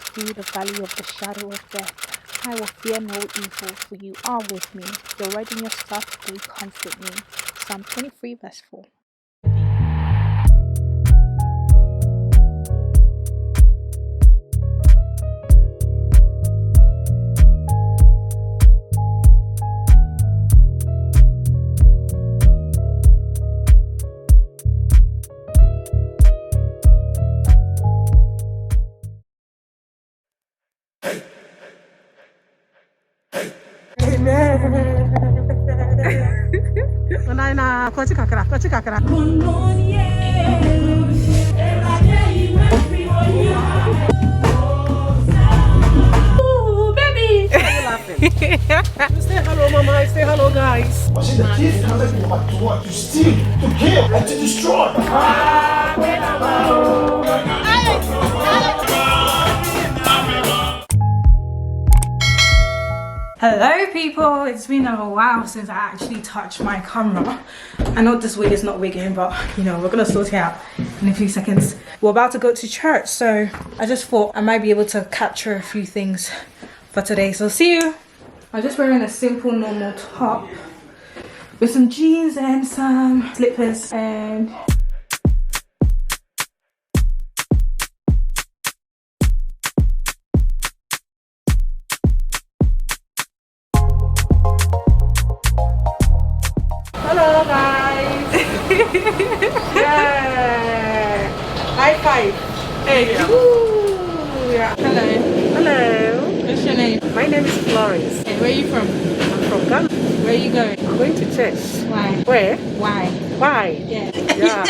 through the valley of the shadow of death, I will fear no evil, for you are with me. Your rod and your staff, they comfort me. Psalm 23 verse 4. Oh, baby! Why are you laughing? Say hello, mama. Say hello, guys. But see, the kids coming to what? To steal, to kill, and to destroy. Hello people, it's been a while since I actually touched my camera. I know this wig is not wigging, but you know, we're gonna sort it out in a few seconds. We're about to go to church, so I just thought I might be able to capture a few things for today. So see you. I'm just wearing a simple normal top with some jeans and some slippers and Hello, guys. Yeah. High five. Hey. Woo. Yeah. hello. Hello. What's your name? My name is Florence. Hey, where are you from? I'm from Ghana. Where are you going? I'm going to church. Why? Where? Why? Why? Yeah. Yeah.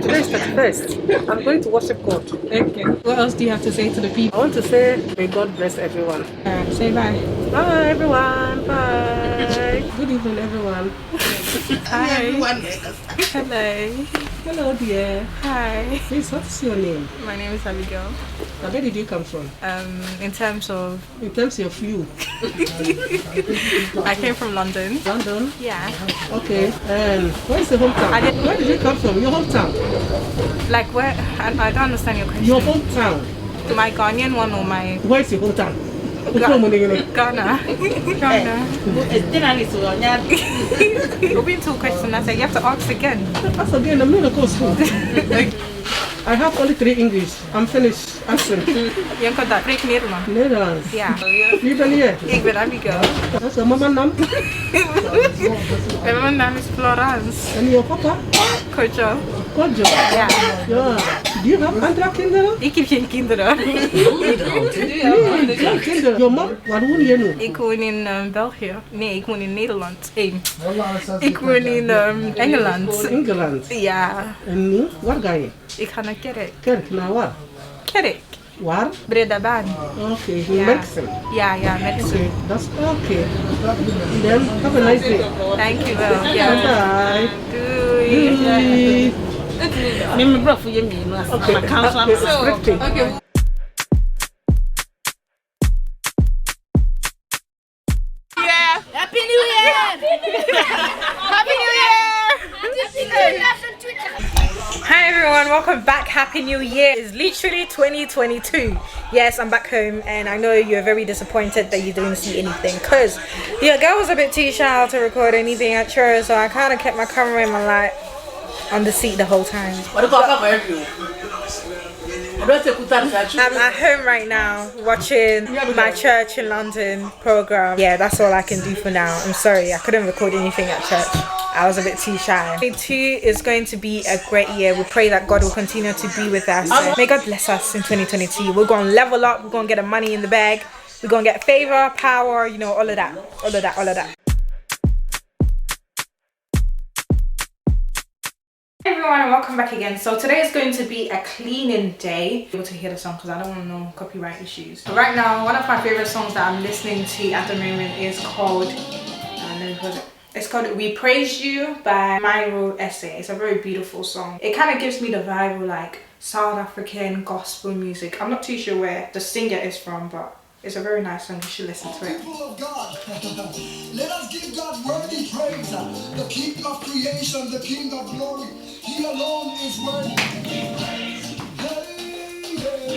Today's 31st. I'm going to worship God. Okay. What else do you have to say to the I people? want to say, may God bless everyone. Say bye. Bye, everyone. Bye. Good evening, everyone. Hi. Hello. Hello, dear. Hi. Please, what is your name? My name is Abigail. Now, where did you come from? In terms of, In terms of you. I came from London. London? Yeah. Okay. And where is the hometown? Where did you come from? Your hometown? Like where? I don't understand your question. Your hometown. My Ghanaian one or my Where is your hometown? Ghana? Ghana. You've been two questions. I said you have to ask again. That's again, I'm not a course school. I have only 3 English. I'm finished answering. Je kan dat spreek Nederlands. Nederlands. Ja. Wie ben je? Ik ben Abigail. Dat is mijn mama naam. En mijn naam is Florence. En jouw papa? Kojo. Kojo. Ja. Ja. Do you have andere kinderen? Ik heb geen kinderen. Nee, geen kinderen. Jouw man, waar woon je nu? Ik woon in België. Nee, ik woon in Nederland. Hey. Ik woon in Engeland. Engeland. Ja. En nu, waar ga je? Ik ga naar kerk. Kerk, naar waar? Kerk. Waar? Bredabaan. Oké, in Merksem. Ja, met Oké, dat is oké. Then, have a nice day. Dankjewel. Ja. Bye. Doei. Doei. Neem mijn broer voor je mee. Oké, Oké. Happy New Year! Happy New Year! Hi everyone, welcome back. Happy New Year. It's literally 2022. Yes, I'm back home and I know you're very disappointed that you didn't see anything because your girl was a bit too shy to record anything at church, so I kind of kept my camera in my lap on the seat the whole time. I'm at home right now watching my church in London program. Yeah, that's all I can do for now. I'm sorry, I couldn't record anything at church. I was a bit too shy. 2022 is going to be a great year. We pray that God will continue to be with us. May God bless us in 2022. We're going to level up. We're going to get the money in the bag. We're going to get favor, power, you know, all of that. All of that, all of that. Hey everyone and welcome back again. So today is going to be a cleaning day. I'm able to hear the song because I don't want no copyright issues. So right now, one of my favorite songs that I'm listening to at the moment is called it's called We Praise You by Myro Essay. It's a very beautiful song. It kind of gives me the vibe of like South African gospel music. I'm not too sure where the singer is from, but it's a very nice song. You should listen to it. People of God, let us give God worthy praise. The King of creation, the King of glory. He alone is worthy. Hey, hey.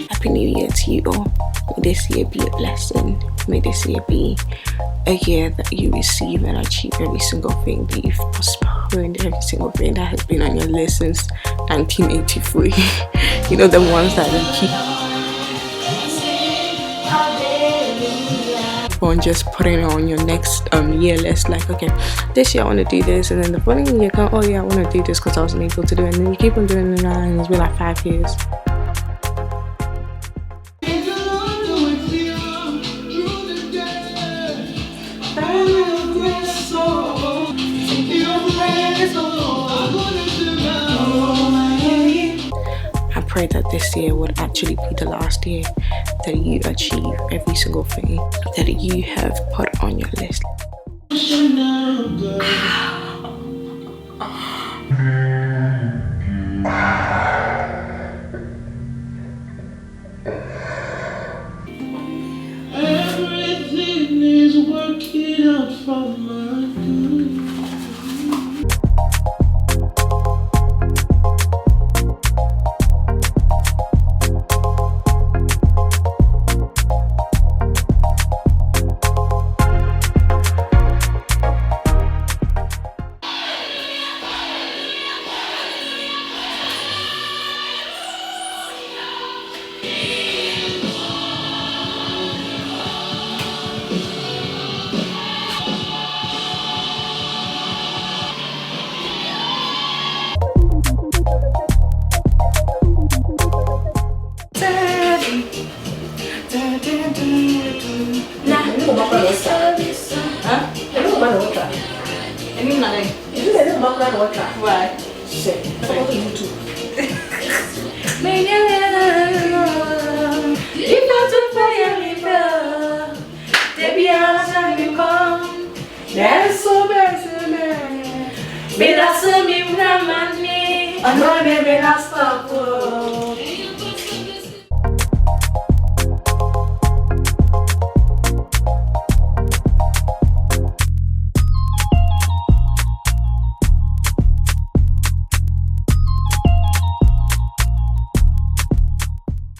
Happy New Year to you all. May this year be a blessing. May this year be a year that you receive and achieve every single thing that you've postponed, every single thing that has been on your list since 1983. You know, the ones that you keep on just putting on your next year list. Like, okay, this year I want to do this, and then the following year come, oh yeah, I want to do this because I wasn't able to do it, and then you keep on doing it, and it's been like 5 years. I pray that this year would actually be the last year that you achieve every single thing that you have put on your list. Everything is working out for my good.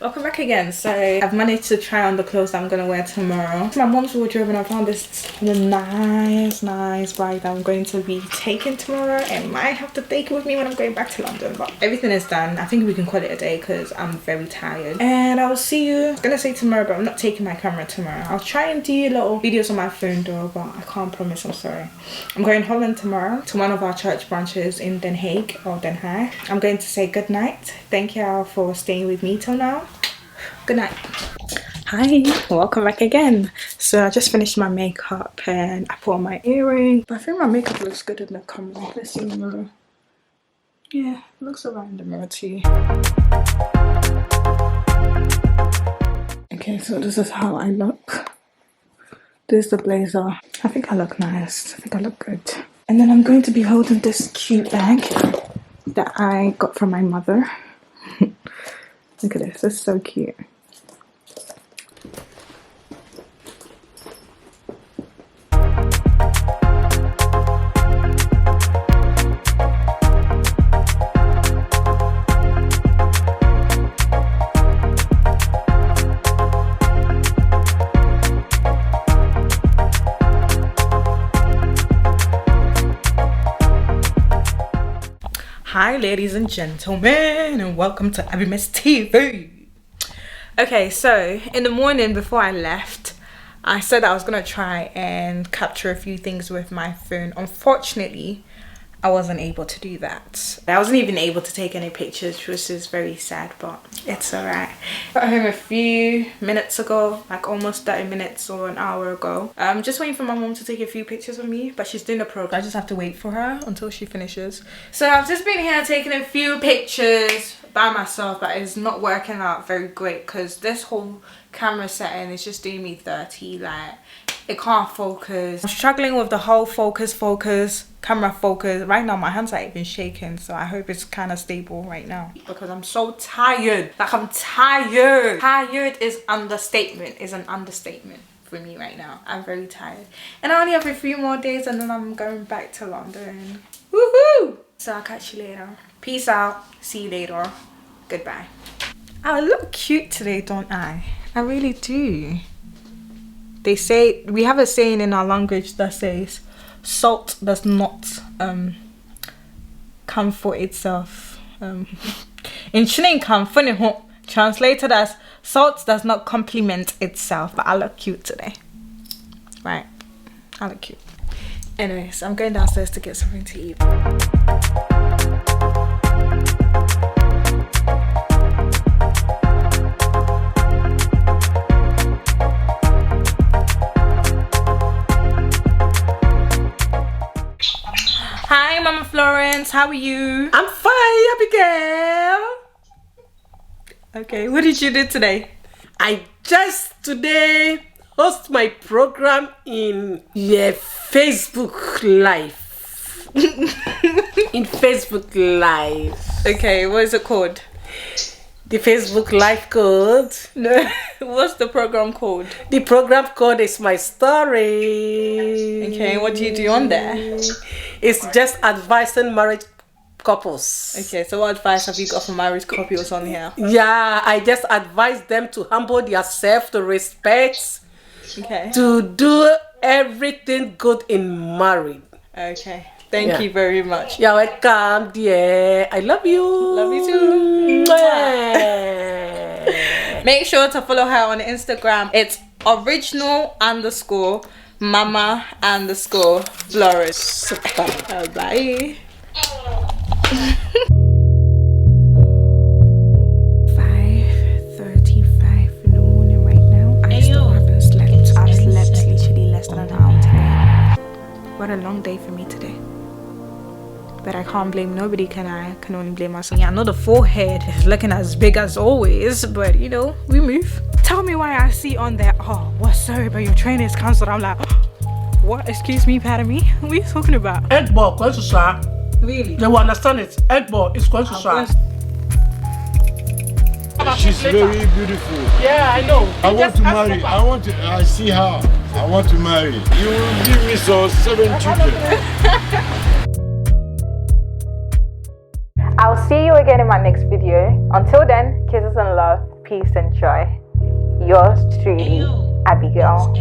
Welcome back again. So I've managed to try on the clothes that I'm gonna wear tomorrow. My mom's wardrobe, and I found this nice bag that I'm going to be taking tomorrow, and might have to take it with me when I'm going back to London. But everything is done. I think we can call it a day because I'm very tired. And I will see you, I was gonna say tomorrow, but I'm not taking my camera tomorrow. I'll try and do little videos on my phone though, but I can't promise. I'm sorry. I'm going Holland tomorrow to one of our church branches in Den Haag or Den Haag. I'm going to say good night. Thank you all for staying with me till now. Good night. Hi, welcome back again. So I just finished my makeup and I put on my earring. But I think my makeup looks good in the camera. Let's see in the mirror. Yeah, it looks alright in the mirror too. Okay, so this is how I look. This is the blazer. I think I look nice. I think I look good. And then I'm going to be holding this cute bag that I got from my mother. Look at this, it's so cute. Hi ladies and gentlemen, and welcome to AbiMes TV. Okay, so in the morning before I left, I said I was gonna try and capture a few things with my phone. Unfortunately, I wasn't able to do that. I wasn't even able to take any pictures, which is very sad, but it's alright. Got home a few minutes ago, like almost 30 minutes or an hour ago. I'm just waiting for my mom to take a few pictures of me, but she's doing the program. I just have to wait for her until she finishes. So I've just been here taking a few pictures by myself, but it's not working out very great because this whole camera setting is just doing me 30. Like, it can't focus. I'm struggling with the whole camera focus. Right now my hands are even shaking, so I hope it's kind of stable right now because I'm so tired. Like, I'm tired. Tired is understatement. Is an understatement for me right now. I'm very tired, and I only have a few more days and then I'm going back to London. Woohoo! So I'll catch you later. Peace out. See you later. Goodbye. I look cute today, don't I? I really do. They say, we have a saying in our language that says salt does not come for itself. In Chilean, translated as salt does not complement itself. But I look cute today. Right. I look cute. Anyways, I'm going downstairs to get something to eat. Hi, Mama Florence. How are you? I'm fine, Abigail. Okay, what did you do today? I just today host my program in Facebook Live. In Facebook Live. Okay, what is it called? The Facebook Live code. No, what's the program called? The program code is my story. Okay, what do you do on there? It's just advising marriage couples. Okay, so what advice have you got for marriage couples on here? Yeah, I just advise them to humble themselves, to respect, Okay. to do everything good in marriage. Okay. Thank you very much. You're welcome, dear. I love you. Love you too. Mwah. Make sure to follow her on Instagram. It's original_mama_Flores. Bye. 5:35 in the morning right now. I still haven't slept. I've slept literally less than an hour today. What a long day for me today. But I can't blame nobody, can I? Can only blame myself. Yeah, I know the forehead is looking as big as always, but you know, we move. Tell me why I see on there, oh, what's sorry, but your train is cancelled. I'm like, what? Excuse me, pardon me? What are you talking about? Egg ball, going to sir. Really? They will understand it. Egg ball is going to sir. She's very beautiful. Yeah, I know. I want to marry. I see her. I want to marry. You will give me 7 children. I'll see you again in my next video. Until then, kisses and love, peace and joy. Yours truly, Abigail.